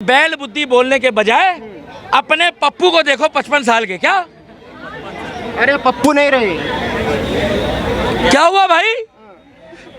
बैल बुद्धि बोलने के बजाय अपने पप्पू को देखो 55 साल के। क्या अरे पप्पू नहीं रहे। क्या हुआ भाई?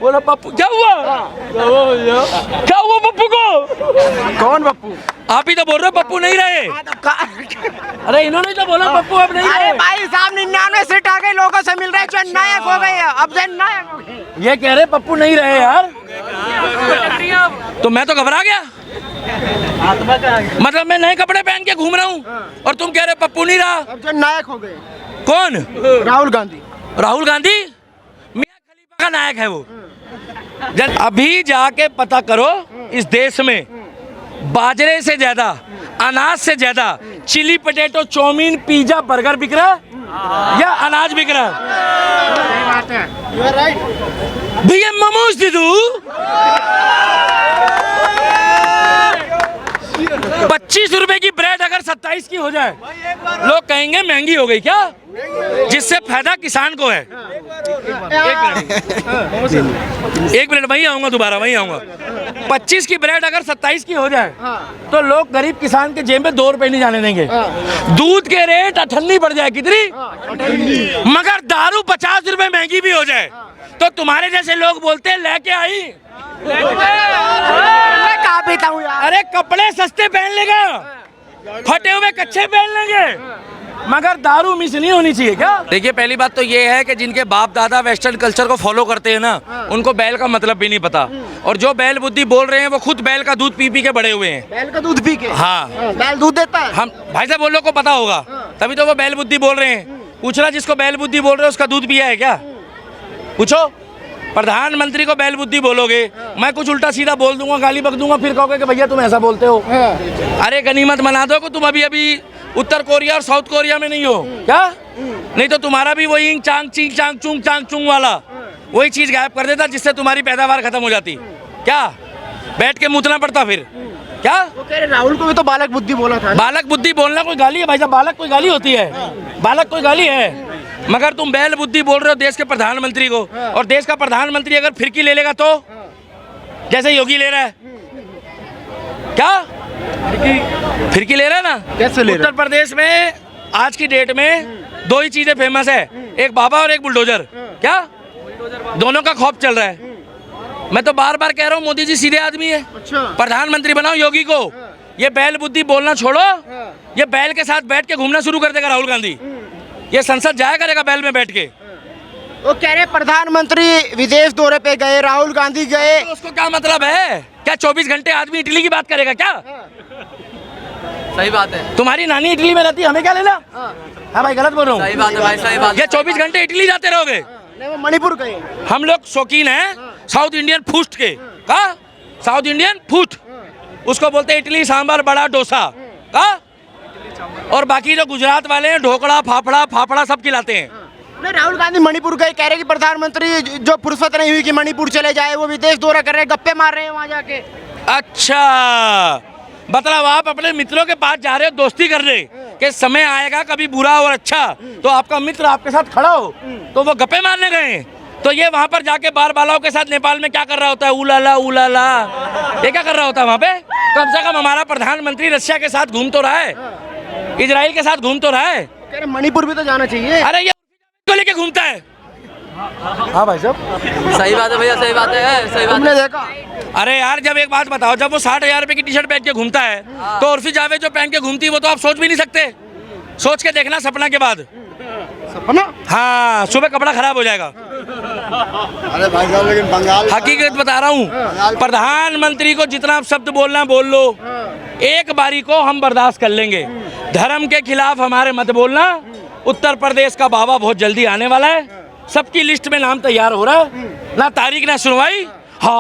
बोला पप्पू क्या हुआ? क्या हुआ पप्पू को? कौन पप्पू? आप ही तो बोल रहे हो पप्पू नहीं रहे। अरे इन्होंने तो बोला पप्पू अब नहीं अरे रहे। भाई साहब 99 सीट आ गई, लोगों से मिल रहे हैं, जननायक हो गए, अब जननायक हो गए। ये कह रहे पप्पू नहीं रहे यार। तो मैं तो घबरा गया। मतलब मैं नए कपड़े पहन के घूम रहा हूँ और तुम कह रहे पप्पू नहीं रहा। अब जननायक हो गए। कौन? राहुल गांधी। राहुल गांधी मियां खलीफा का नायक है वो। अभी जाके पता करो इस देश में बाजरे से ज्यादा, अनाज से ज्यादा chilli potato, chowmein, pizza, burger बिक रहा है या अनाज बिक रहा है? भैया मोमोज दे दो। 25 रुपए की ब्रेड अगर 27 की हो जाए लोग कहेंगे महंगी हो गई क्या? जिससे फायदा किसान को है। एक मिनट वहीं आऊंगा, दोबारा वहीं आऊंगा। 25 की ब्रेड अगर 27 की हो जाए तो लोग गरीब किसान के जेब में 2 रुपए नहीं जाने देंगे। दूध के रेट 98 बढ़ जाए, कितनी? मगर दारू 50 रुपए महंगी भी हो जाए तो तुम्हारे जैसे लोग बोलते हैं लेके आई। मैं कहाँ पीता हूँ यार। अरे कपड़े सस्ते पहन लेगा, फटे हुए कच्चे पहन लेंगे, मगर दारू मिस नहीं होनी चाहिए क्या? देखिए पहली बात तो ये है कि जिनके बाप दादा वेस्टर्न कल्चर को फॉलो करते हैं ना, उनको बैल का मतलब भी नहीं पता। और जो बैल बुद्धि बोल रहे हैं वो खुद बैल का दूध पी पी के बड़े हुए हैं। बैल का दूध पी के? हाँ, बैल दूध देता है। हम भाई साहब वो लोग को पता होगा तभी तो वो बैल बुद्धि बोल रहे हैं। पूछना जिसको बैल बुद्धि बोल रहे हो उसका दूध पिया है क्या? पूछो। प्रधानमंत्री को बैल बुद्धि बोलोगे, मैं कुछ उल्टा सीधा बोल दूंगा, गाली बक दूंगा, फिर कहोगे कि भैया तुम ऐसा बोलते हो। अरे गनीमत मना दो कि तुम अभी अभी उत्तर कोरिया और साउथ कोरिया में नहीं हो क्या? नहीं तो तुम्हारा भी वही इंग चांग चिंग चांग चुंग चांग चुंग वाला वही चीज गायब कर देता जिससे तुम्हारी पैदावार खत्म हो जाती। क्या बैठ के मुतना पड़ता फिर? क्या वो कह रहे राहुल को भी तो बालक बुद्धि बोला था। बालक बुद्धि बोलना कोई गाली है भाई साहब? बालक कोई गाली होती है? बालक कोई गाली है? मगर तुम बैल बुद्धि बोल रहे हो देश के प्रधानमंत्री को, और देश का प्रधानमंत्री अगर फिरकी ले लेगा तो जैसे योगी ले रहा है क्या? फिरकी ले रहा है ना? कैसे ले रहा है? उत्तर प्रदेश में आज की डेट में 2 ही चीजें फेमस है, एक बाबा और एक बुलडोजर। क्या दोनों का खौफ चल रहा है। मैं तो बार बार कह रहा हूँ मोदी जी सीधे आदमी है, अच्छा। प्रधानमंत्री बनाओ योगी को। ये बैल बुद्धि बोलना छोड़ो, ये बैल के साथ बैठ के घूमना शुरू कर देगा राहुल गांधी। ये संसद जाया करेगा बैल में बैठ के। वो कह रहे प्रधानमंत्री विदेश दौरे पे गए, राहुल गांधी गए। तो उसको क्या मतलब है? क्या 24 घंटे आदमी इटली की बात करेगा क्या? सही बात है। तुम्हारी नानी इटली में रहती, हमें क्या लेना? हाँ भाई गलत बोल रहा हूँ। सही बात है भाई, सही बात है। ये 24 घंटे इटली जाते रहोगे? नहीं वो मणिपुर गए। हम लोग शौकीन हैं साउथ इंडियन फूड के। का साउथ इंडियन फूड उसको बोलते हैं इडली सांभर बड़ा डोसा का। और बाकी जो गुजरात वाले हैं ढोकड़ा फाफड़ा सब खिलाते हैं। नहीं राहुल गांधी मणिपुर गए, कह रहे कि प्रधानमंत्री जो फुर्सत नहीं हुई कि मणिपुर चले जाए, वो विदेश दौरा कर रहे हैं, गप्पे मार रहे हैं वहाँ जाके। अच्छा मतलब आप अपने मित्रों के पास जा रहे हो दोस्ती करने कि समय आएगा कभी बुरा और अच्छा तो आपका मित्र आपके साथ खड़ा हो, तो वो गप्पे मारने गए। तो ये वहाँ पर जाके बार बालाओं के साथ नेपाल में क्या कर रहा होता है? उलाला उलाला, ये क्या कर रहा होता है वहाँ पे? कम से कम हमारा प्रधानमंत्री रशिया के साथ घूम तो रहा है, इजराइल के साथ घूम तो रहा है। कह रहे मणिपुर भी तो जाना चाहिए। अरे ये को लेके घूमता है। हाँ भाई साहब सही बात है भैया, सही बात है, सही बात तुमने है। देखा? अरे यार जब एक बात बताओ, जब वो 60,000 रुपए की टी शर्ट पहन के घूमता है तो उर्फी जावेद जो पहन के घूमती है वो तो आप सोच भी नहीं सकते। सोच के देखना सपना के बाद। सपना? हाँ सुबह कपड़ा खराब हो जाएगा। अरे भाई साहब लेकिन बंगाल हकीकत बता रहा हूँ, प्रधानमंत्री को जितना शब्द बोलना बोल लो, एक बारी को हम बर्दाश्त कर लेंगे। धर्म के खिलाफ हमारे मत बोलना। उत्तर प्रदेश का बाबा बहुत जल्दी आने वाला है, सबकी लिस्ट में नाम तैयार हो रहा है, ना तारीख ना सुनवाई। हाँ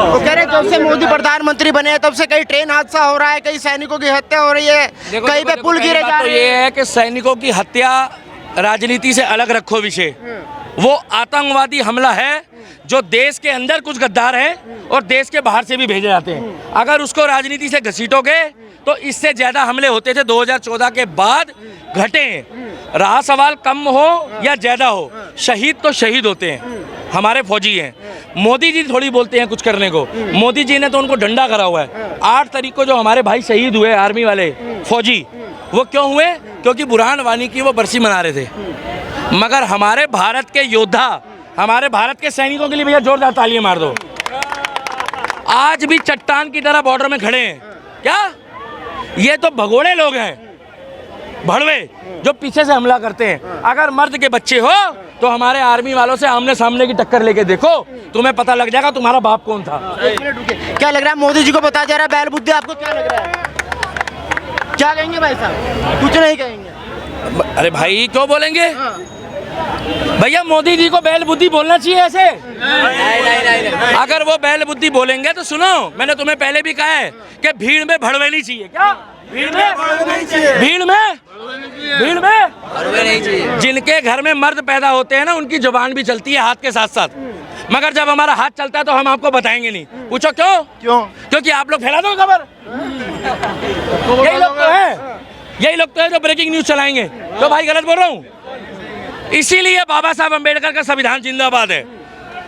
वो कह रहे जब से मोदी प्रधानमंत्री बने हैं तब से कई ट्रेन हादसा हो रहा है, कई सैनिकों की हत्या हो रही है, कहीं पे पुल गिरे जा रहे हैं। ये है कि सैनिकों की हत्या राजनीति से अलग रखो विषय। वो आतंकवादी हमला है जो देश के अंदर कुछ गद्दार हैं और देश के बाहर से भी भेजे जाते हैं। अगर उसको राजनीति से घसीटोगे तो इससे ज्यादा हमले होते थे 2014 के बाद घटे। रहा सवाल कम हो या ज्यादा हो, शहीद तो शहीद होते हैं, हमारे फौजी हैं। मोदी जी थोड़ी बोलते हैं कुछ करने को। मोदी जी ने तो उनको डंडा करा हुआ है। 8 तारीख को जो हमारे भाई शहीद हुए आर्मी वाले फौजी, वो क्यों हुए? क्योंकि बुरहान वानी की वो बरसी मना रहे थे। मगर हमारे भारत के योद्धा, हमारे भारत के सैनिकों के लिए भैया जोरदार तालियां मार दो। आज भी चट्टान की तरह बॉर्डर में खड़े हैं। क्या ये तो भगोड़े लोग हैं, भड़वे, जो पीछे से हमला करते हैं। अगर मर्द के बच्चे हो तो हमारे आर्मी वालों से आमने सामने की टक्कर लेके देखो, तुम्हें पता लग जाएगा तुम्हारा बाप कौन था। एक मिनट रुकिए, क्या लग रहा है मोदी जी को बताया जा रहा है बैल बुद्धि, आपको क्या लग रहा है? क्या कहेंगे भाई साहब? कुछ नहीं कहेंगे। अरे भाई क्यों बोलेंगे भैया? मोदी जी को बैल बुद्धि बोलना चाहिए ऐसे? नहीं। अगर वो बैल बुद्धि बोलेंगे तो सुनो, मैंने तुम्हें पहले भी कहा है कि भीड़ में भड़वे नहीं चाहिए। क्या भीड़ में नहीं चाहिए। जिनके घर में मर्द पैदा होते हैं ना, उनकी जुबान भी चलती है हाथ के साथ साथ। मगर जब हमारा हाथ चलता है तो हम आपको बताएंगे नहीं। पूछो क्यों? क्योंकि आप लोग फैला दो खबर। यही लोग तो हैं, यही लोग तो है जो ब्रेकिंग न्यूज चलाएंगे। तो भाई गलत बोल रहा हूँ? इसीलिए बाबा साहब अम्बेडकर का संविधान जिंदाबाद है,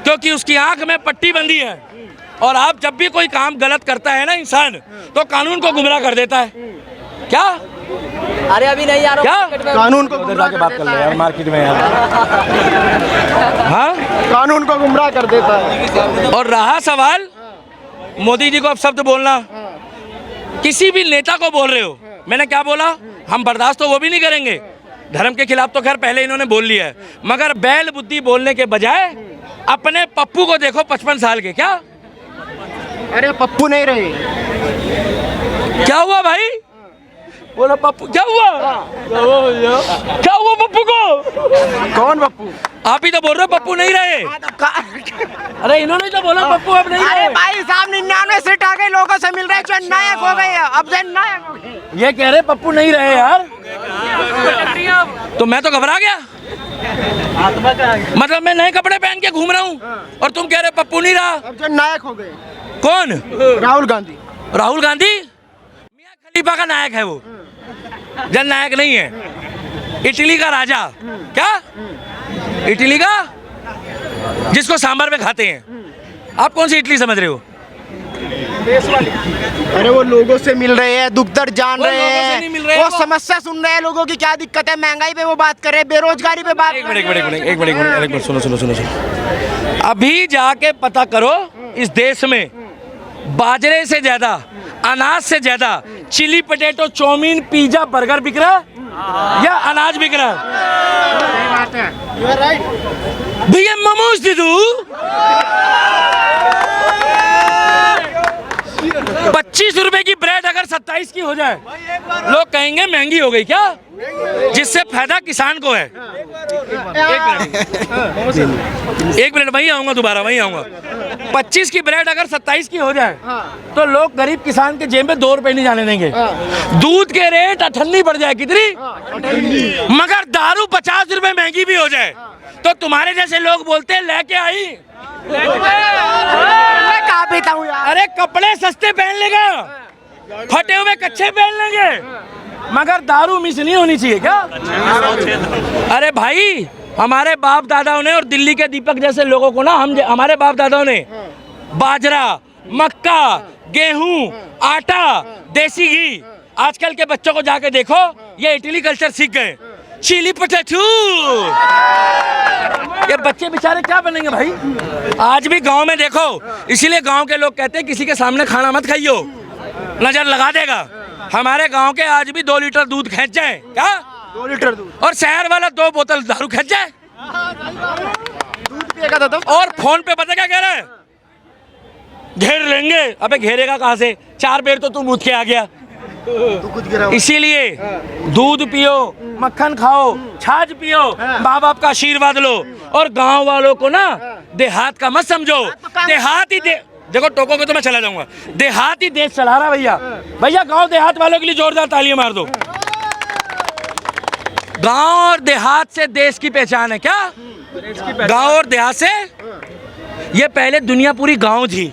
क्योंकि उसकी आंख में पट्टी बंधी है। और आप जब भी कोई काम गलत करता है ना इंसान, तो कानून को गुमराह कर देता है। क्या? अरे अभी नहीं आ रहा क्या कानून को उधर जाके बात कर ले यार, मार्केट में यार। हाँ, कानून को गुमराह कर देता है। और रहा सवाल मोदी जी को अब शब्द बोलना, किसी भी नेता को बोल रहे हो, मैंने क्या बोला? हम बर्दाश्त तो वो भी नहीं करेंगे। धर्म के खिलाफ तो खैर पहले इन्होंने बोल लिया है, मगर बैल बुद्धि बोलने के बजाय अपने पप्पू को देखो, 55 साल के। क्या? अरे पप्पू नहीं रहे। क्या हुआ भाई? बोला पप्पू क्या हुआ? क्या हुआ पप्पू को? कौन पप्पू? आप ही तो बोल रहे हो पप्पू नहीं रहे। अरे इन्होंने तो बोला पप्पू अब नहीं रहे। अरे भाई साहब 99 सीट आ गई, लोगों से मिल रहे, जननायक हो गए, अब जननायक हो गए। ये कह रहे पप्पू नहीं रहे यार, तो मैं तो घबरा गया। मतलब मैं नए कपड़े पहन के घूम रहा हूँ और तुम कह रहे पप्पू नहीं रहा। अब जननायक हो गए। कौन? राहुल गांधी। राहुल गांधी मियां खलीफा का नायक है, वो जन नायक नहीं है। इटली का राजा। क्या? इटली का, जिसको सांभर में खाते हैं। आप कौन सी इटली समझ रहे हो? अरे वो लोगों से मिल रहे हैं, दुख दर्द जान रहे लोगों से नहीं मिल रहे हैं, हैं, वो समस्या सुन रहे हैं, लोगों की क्या दिक्कत है, महंगाई पे वो बात कर रहे हैं, बेरोजगारी पे बात एक मिनट सुनो। अभी जाके पता करो, इस देश में बाजरे से ज्यादा, अनाज से ज्यादा chilli potato, chowmein, pizza, burger बिक रहा है या अनाज बिक रहा है? भैया मोमोज दे दो। 25 रुपए की ब्रेड अगर 27 की हो जाए, लोग कहेंगे महंगी हो गई। क्या? जिससे फायदा किसान को है। एक मिनट वहीं आऊंगा, दोबारा वहीं आऊंगा। 25 की ब्रेड अगर 27 की हो जाए तो लोग गरीब किसान के जेब में 2 रुपए नहीं जाने देंगे। दूध के रेट 98 बढ़ जाए, कितनी? मगर दारू 50 रुपए महंगी भी हो जाए तो तुम्हारे जैसे लोग बोलते हैं लेके आई। मैं कहाँ पीता हूँ यार। अरे कपड़े सस्ते पहन लेगा, फटे हुए कच्चे पहन लेंगे, मगर दारू मिस नहीं होनी चाहिए। क्या? अरे भाई हमारे बाप दादाओं ने और दिल्ली के दीपक जैसे लोगों को ना, हमारे बाप दादाओं ने बाजरा, मक्का, गेहूं, आटा, देसी घी। आजकल के बच्चों को जाके देखो, ये इटली कल्चर सीख गए। चिली पटेटो, ये बच्चे बेचारे क्या बनेंगे भाई? आज भी गांव में देखो, इसीलिए गांव के लोग कहते हैं किसी के सामने खाना मत खाइयो, नजर लगा देगा। हमारे गांव के आज भी 2 लीटर दूध खींच जाए। क्या? 2 लीटर दूध। और शहर वाला 2 बोतल दारू खींच जाए। दूध पिएगा तो और फोन पे पता क्या कह रहा है? घेर लेंगे। अबे घेरेगा कहाँ से? 4 बेर तो तू मुझ के आ गया। इसीलिए दूध पियो, मक्खन खाओ, छाछ पियो, माँ बाप का आशीर्वाद लो। और गांव वालों को ना देहात का मत समझो। देहाती देखो टोकोगे तो मैं चला जाऊंगा। देहाती देश चला रहा भैया। भैया गांव देहात वालों के लिए जोरदार तालियां मार दो। गांव और देहात से देश की पहचान है। क्या? गांव और देहात से। ये पहले दुनिया पूरी गांव थी।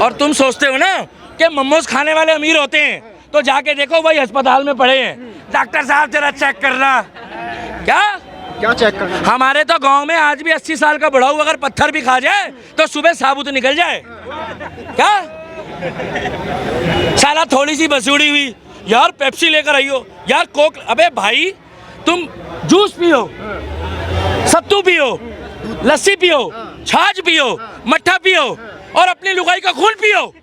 और तुम सोचते हो ना कि मोमोज खाने वाले अमीर होते हैं, तो जाके देखो भाई अस्पताल में पड़े हैं, डॉक्टर साहब जरा चेक करना। क्या? क्या चेक करना? हमारे तो गांव में आज भी 80 साल का बुढ़ाऊ अगर पत्थर भी खा जाए तो सुबह साबुत निकल जाए। क्या साला थोड़ी सी बसूड़ी हुई यार, पेप्सी लेकर आइयो यार, कोक। अबे भाई तुम जूस पियो, सत्तू पियो, लस्सी पियो, छाछ पियो, मट्ठा पियो और अपनी लुगाई का खून पियो।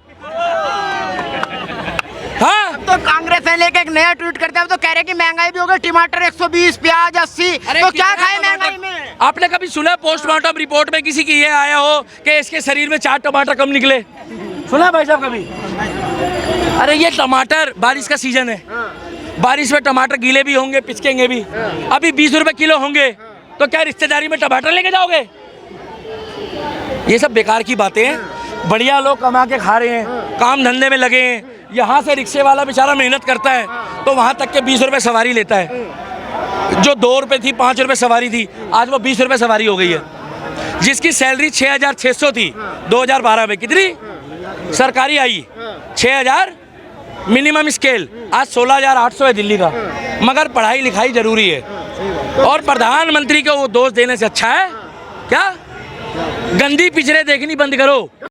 हाँ तो कांग्रेस है लेके एक नया ट्वीट करते हैं, तो कह रहे कि महंगाई भी हो गई, टमाटर 120, प्याज 80, तो क्या खाए महंगाई में? आपने कभी सुना पोस्टमार्टम रिपोर्ट में किसी की ये आया हो कि इसके शरीर में 4 टमाटर कम निकले? सुना भाई साहब कभी? अरे ये टमाटर, बारिश का सीजन है, बारिश में टमाटर गीले भी होंगे, पिचकेंगे भी। अभी 20 रुपए किलो होंगे तो क्या रिश्तेदारी में टमाटर लेके जाओगे? ये सब बेकार की बातें हैं। बढ़िया लोग कमा के खा रहे हैं, काम धंधे में लगे हैं। यहाँ से रिक्शे वाला बेचारा मेहनत करता है तो वहाँ तक के 20 रुपए सवारी लेता है। जो 2 रुपए थी, 5 रुपए सवारी थी, आज वो 20 रुपए सवारी हो गई है। जिसकी सैलरी 6,600 थी 2012 में, कितनी सरकारी आई? 6,000 मिनिमम स्केल, आज 16,800 है दिल्ली का। मगर पढ़ाई लिखाई जरूरी है और प्रधानमंत्री को वो दोष देने से अच्छा है क्या? गंदी पिक्चरें देखनी बंद करो।